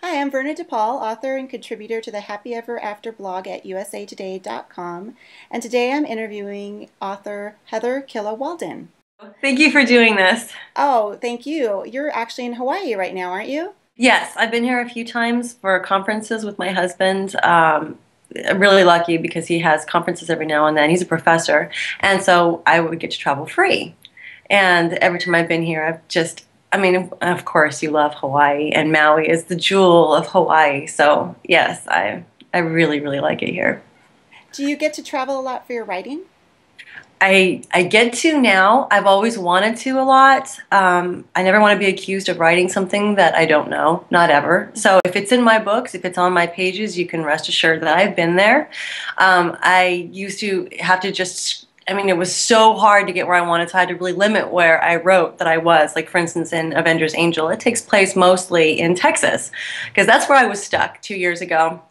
Hi, I'm Verna DePaul, author and contributor to the Happy Ever After blog at usatoday.com, and today I'm interviewing author Heather Killough-Walden. Thank you for doing this. Oh, thank you. You're actually in Hawaii right now, aren't you? Yes, I've been here a few times for conferences with my husband. I'm really lucky because he has conferences every now and then. He's a professor, and so I would get to travel free. And every time I've been here, I mean, of course, you love Hawaii, and Maui is the jewel of Hawaii. So yes, I really, really like it here. Do you get to travel a lot for your writing? I get to now. I've always wanted to a lot. I never want to be accused of writing something that I don't know, not ever. So if it's in my books, if it's on my pages, you can rest assured that I've been there. I used to have to just, I mean, it was so hard to get where I wanted, so I had to really limit where I wrote that I was. Like, for instance, in Avengers Angel, it takes place mostly in Texas, because that's where I was stuck 2 years ago.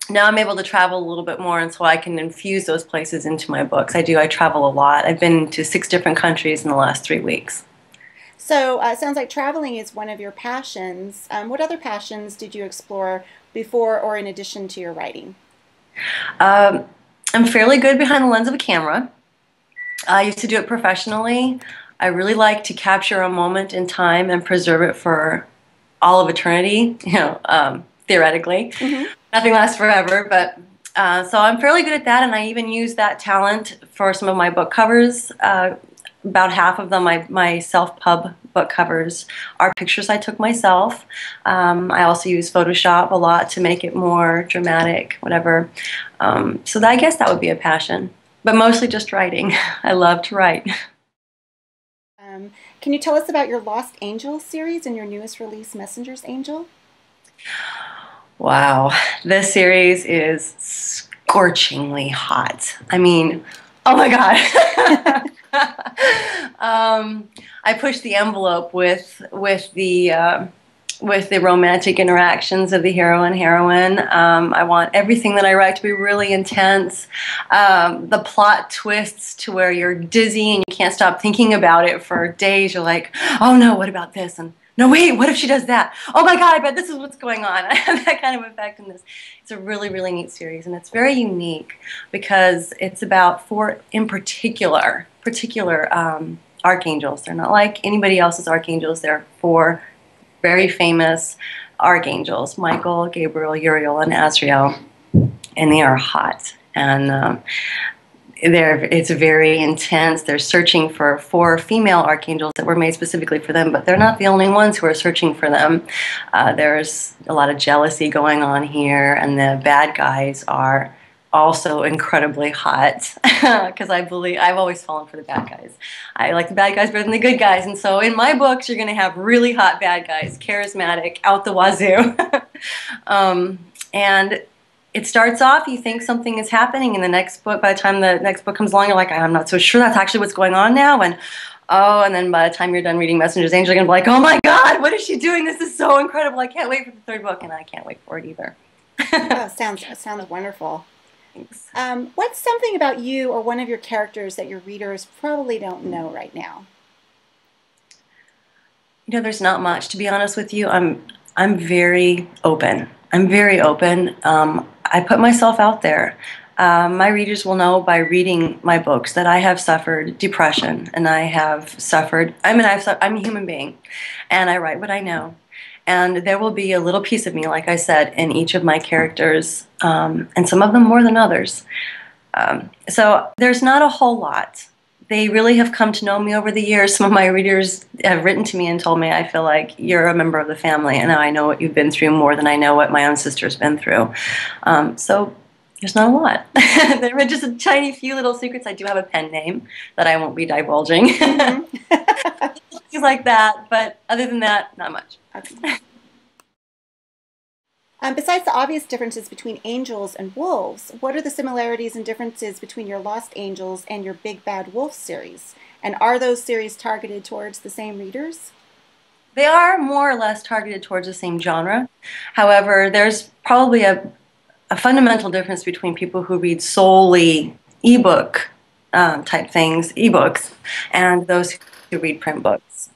Now I'm able to travel a little bit more, and so I can infuse those places into my books. I travel a lot. I've been to 6 different countries in the last 3 weeks. So it sounds like traveling is one of your passions. What other passions did you explore before or in addition to your writing? Um, I'm fairly good behind the lens of a camera. I used to do it professionally. I really like to capture a moment in time and preserve it for all of eternity, theoretically. Mm-hmm. Nothing lasts forever, but so I'm fairly good at that, and I even use that talent for some of my book covers. About half of them, my self-pub book covers, are pictures I took myself. I also use Photoshop a lot to make it more dramatic, whatever. I guess that would be a passion, but mostly just writing. I love to write. Um, can you tell us about your Lost Angel series and your newest release, Messenger's Angel? Wow, this series is scorchingly hot. I mean, oh my God. I pushed the envelope with the romantic interactions of the hero and heroine. I want everything that I write to be really intense. The plot twists to where you're dizzy and you can't stop thinking about it for days. You're like, oh no, what about this? And no, wait, what if she does that? Oh my God, I bet this is what's going on. I have that kind of effect in this. It's a really, really neat series, and it's very unique because it's about four, in particular archangels. They're not like anybody else's archangels. They're four very famous archangels: Michael, Gabriel, Uriel, and Azrael, and they are hot. And it's very intense. They're searching for four female archangels that were made specifically for them, but they're not the only ones who are searching for them. There's a lot of jealousy going on here, and the bad guys are also incredibly hot because I've always fallen for the bad guys. I like the bad guys better than the good guys, and so in my books you're going to have really hot bad guys, charismatic, out the wazoo. And it starts off, you think something is happening in the next book. By the time the next book comes along, you're like, I'm not so sure that's actually what's going on now. And oh, and then by the time you're done reading Messenger's Angel, you're going to be like, oh my God, what is she doing? This is so incredible. I can't wait for the third book, and I can't wait for it either. Oh, sounds wonderful. Thanks. What's something about you or one of your characters that your readers probably don't know right now? There's not much, to be honest with you. I'm very open. I'm very open. I put myself out there. My readers will know by reading my books that I have suffered depression, and I have suffered. I'm a human being, and I write what I know. And there will be a little piece of me, like I said, in each of my characters, and some of them more than others. So there's not a whole lot. They really have come to know me over the years. Some of my readers have written to me and told me, I feel like you're a member of the family, and I know what you've been through more than I know what my own sister's been through. So there's not a lot. There are just a tiny few little secrets. I do have a pen name that I won't be divulging. Mm-hmm. Things like that, but other than that, not much. Okay. Besides the obvious differences between angels and wolves, what are the similarities and differences between your Lost Angels and your Big Bad Wolf series? And are those series targeted towards the same readers? They are more or less targeted towards the same genre. However, there's probably a fundamental difference between people who read solely ebook type things, ebooks, and those to read print books.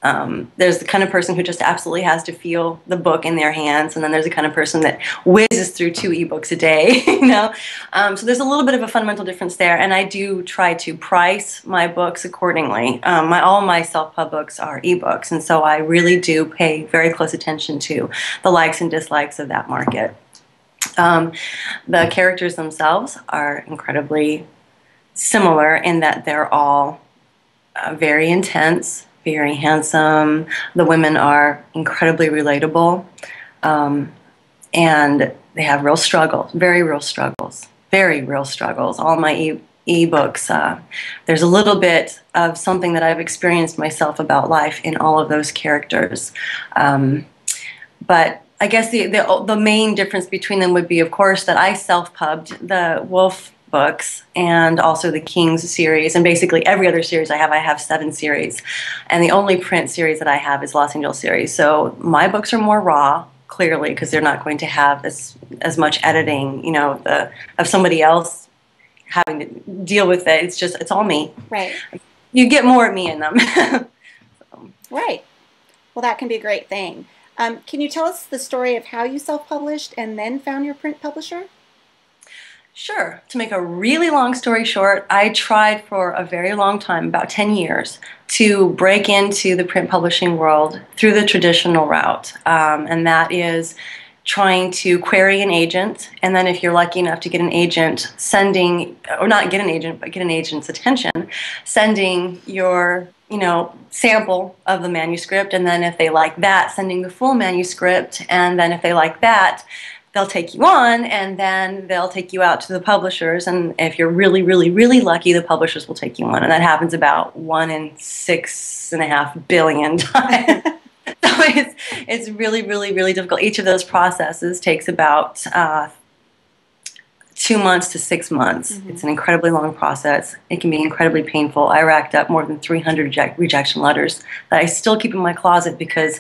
There's the kind of person who just absolutely has to feel the book in their hands, and then there's the kind of person that whizzes through 2 ebooks a day, you know. So there's a little bit of a fundamental difference there, and I do try to price my books accordingly. All my self-pub books are ebooks, and so I really do pay very close attention to the likes and dislikes of that market. The characters themselves are incredibly similar in that they're all very intense, very handsome. The women are incredibly relatable, and they have real struggles, very real struggles, very real struggles. All my ebooks, there's a little bit of something that I've experienced myself about life in all of those characters. But I guess the main difference between them would be, of course, that I self-pubbed the Wolf books and also the Kings series, and basically every other series I have 7 series, and the only print series that I have is Los Angeles series. So my books are more raw, clearly, because they're not going to have as much editing, you know, of somebody else having to deal with it. It's all me. Right. You get more of me in them. So. Right. Well, that can be a great thing. Can you tell us the story of how you self-published and then found your print publisher? Sure. To make a really long story short, I tried for a very long time, about 10 years, to break into the print publishing world through the traditional route, and that is trying to query an agent, and then if you're lucky enough to get an agent, sending, or not get an agent, but get an agent's attention, sending your, you know, sample of the manuscript, and then if they like that, sending the full manuscript, and then if they like that, they'll take you on, and then they'll take you out to the publishers, and if you're really, really, really lucky, the publishers will take you on, and that happens about 1 in 6.5 billion times. So it's really, really, really difficult. Each of those processes takes about 2 months to 6 months. Mm-hmm. It's an incredibly long process. It can be incredibly painful. I racked up more than 300 rejection letters that I still keep in my closet because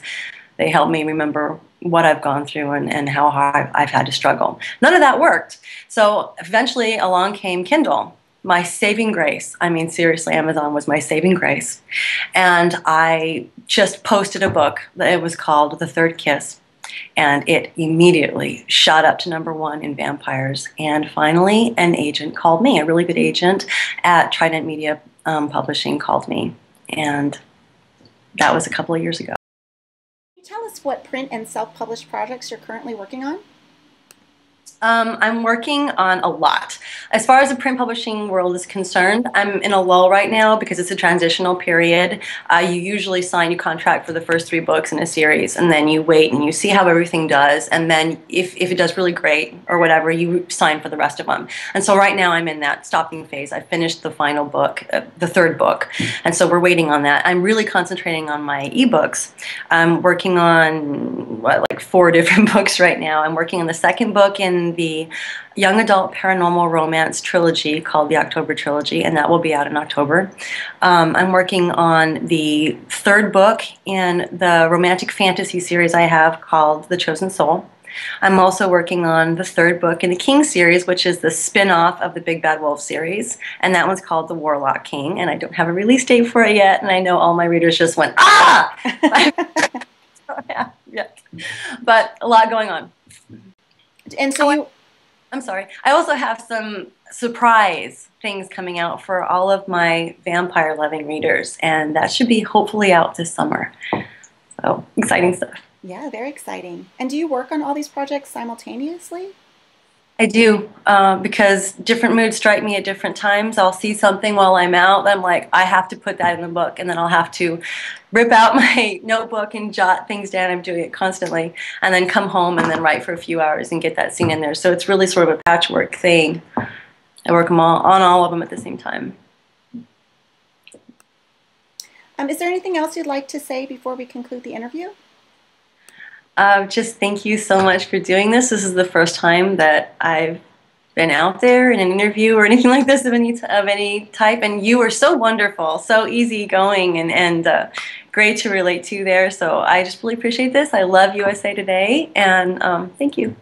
they help me remember what I've gone through and how hard I've had to struggle. None of that worked. So eventually along came Kindle, my saving grace. I mean, seriously, Amazon was my saving grace. And I just posted a book. It was called The Third Kiss. And it immediately shot up to #1 in vampires. And finally, an agent called me, a really good agent at Trident Media Publishing called me. And that was a couple of years ago. Can you tell us what print and self-published projects you're currently working on? I'm working on a lot. As far as the print publishing world is concerned, I'm in a lull right now because it's a transitional period. You usually sign your contract for the first 3 books in a series, and then you wait and you see how everything does, and then if it does really great or whatever, you sign for the rest of them. And so right now I'm in that stopping phase. I finished the final book, the 3rd book, and so we're waiting on that. I'm really concentrating on my ebooks. I'm working on like 4 different books right now. I'm working on the 2nd book in the young adult paranormal romance trilogy called the October Trilogy, and that will be out in October. I'm working on the 3rd book in the romantic fantasy series I have called The Chosen Soul. I'm also working on the 3rd book in the King series, which is the spin-off of the Big Bad Wolf series, and that one's called The Warlock King, and I don't have a release date for it yet, and I know all my readers just went, ah! Yeah. But a lot going on. And so I'm sorry. I also have some surprise things coming out for all of my vampire-loving readers, and that should be hopefully out this summer. So, exciting stuff. Yeah, very exciting. And do you work on all these projects simultaneously? I do, because different moods strike me at different times. I'll see something while I'm out, I'm like, I have to put that in the book, and then I'll have to rip out my notebook and jot things down. I'm doing it constantly, and then come home and then write for a few hours and get that scene in there. So it's really sort of a patchwork thing. I work on all of them at the same time. Is there anything else you'd like to say before we conclude the interview? Just thank you so much for doing this. This is the first time that I've been out there in an interview or anything like this of any type, and you were so wonderful, so easygoing, and great to relate to there. So I just really appreciate this. I love USA Today, and thank you.